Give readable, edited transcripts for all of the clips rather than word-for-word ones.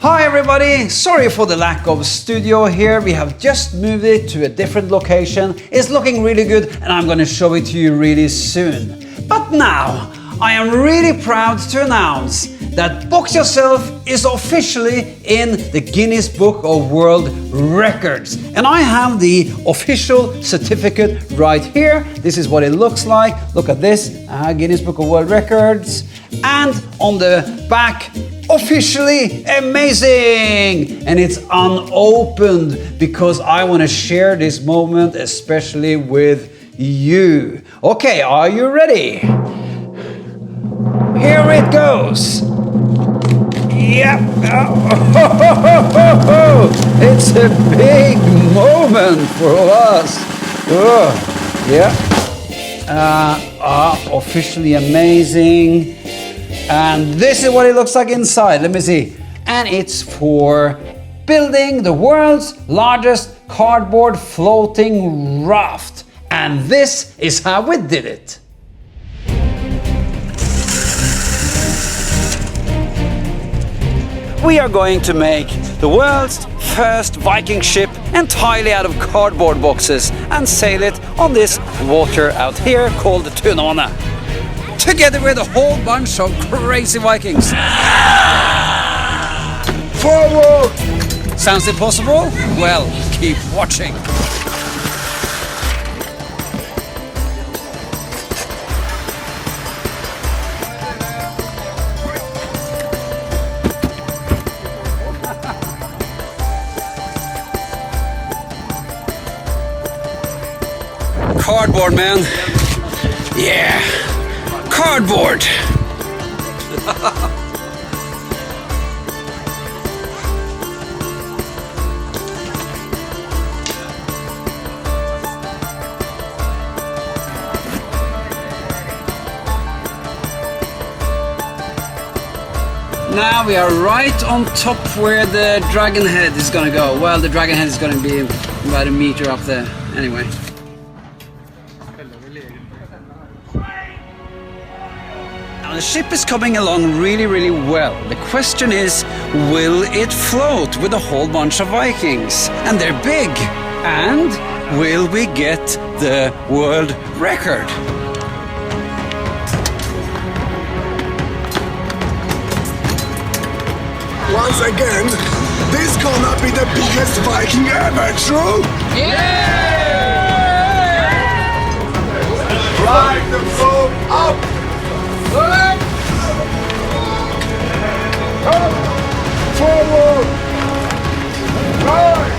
Hi everybody, sorry for the lack of studio here. We have just moved it to a different location. It's looking really good and I'm going to show it to you really soon. But now, I am really proud to announce that Box Yourself is officially in the Guinness Book of World Records. And I have the official certificate right here. This is what it looks like. Look at this, Guinness Book of World Records. And on the back, officially amazing! And it's unopened because I want to share this moment especially with you. Okay, are you ready? Here it goes. Yep. It's a big moment for us. Yeah. Officially amazing. And this is what it looks like inside. Let me see. And it's for building the world's largest cardboard floating raft. And this is how we did it. We are going to make the world's first Viking ship entirely out of cardboard boxes and sail it on this water out here called Tunane, together with a whole bunch of crazy Vikings. Forward! Sounds impossible? Well, keep watching. Cardboard, man. Yeah, cardboard. Now we are right on top where the dragon head is gonna go. Well, the dragon head is gonna be about a meter up there. Anyway. Now the ship is coming along really, really well. The question is, will it float with a whole bunch of Vikings? And they're big. And will we get the world record? Once again, this gonna be the biggest Viking ever, true? Yeah! Drive the boat up! Forward! Right!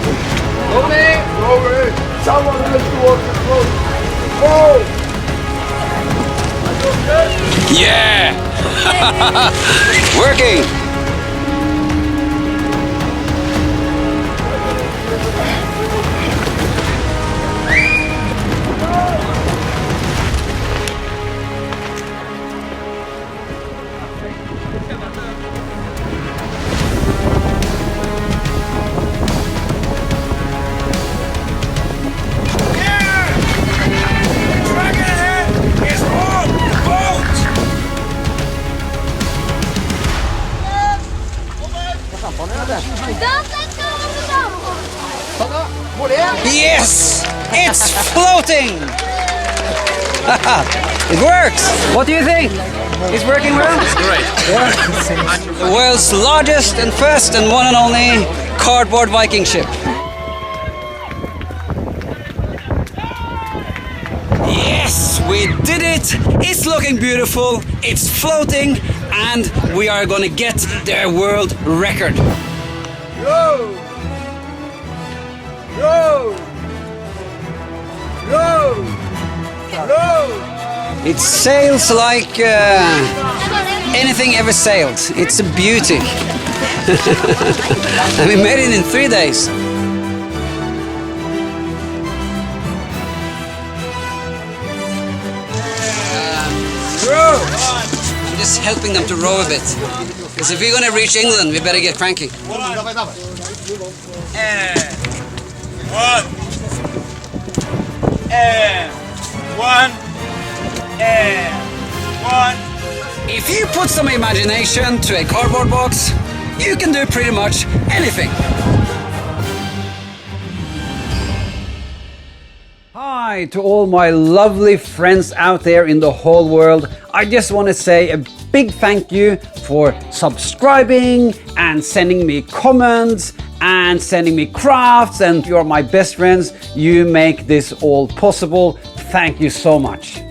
Over! Someone has to walk the boat! Forward! Yeah! Working! Yes! It's floating! It works! What do you think? It's working well? It's great. Yeah. The world's largest and first and one and only cardboard Viking ship. Yes, we did it! It's looking beautiful, it's floating, and we are gonna get their world record. Go! Go! Go! Go! It sails like anything ever sailed. It's a beauty. And we made it in 3 days. I'm just helping them to row a bit. Because if we're going to reach England, we better get cranky. One. And one. And one. If you put some imagination to a cardboard box, you can do pretty much anything. Hi to all my lovely friends out there in the whole world. I just want to say a big thank you for subscribing and sending me comments and sending me crafts, and you're my best friends. You make this all possible. Thank you so much.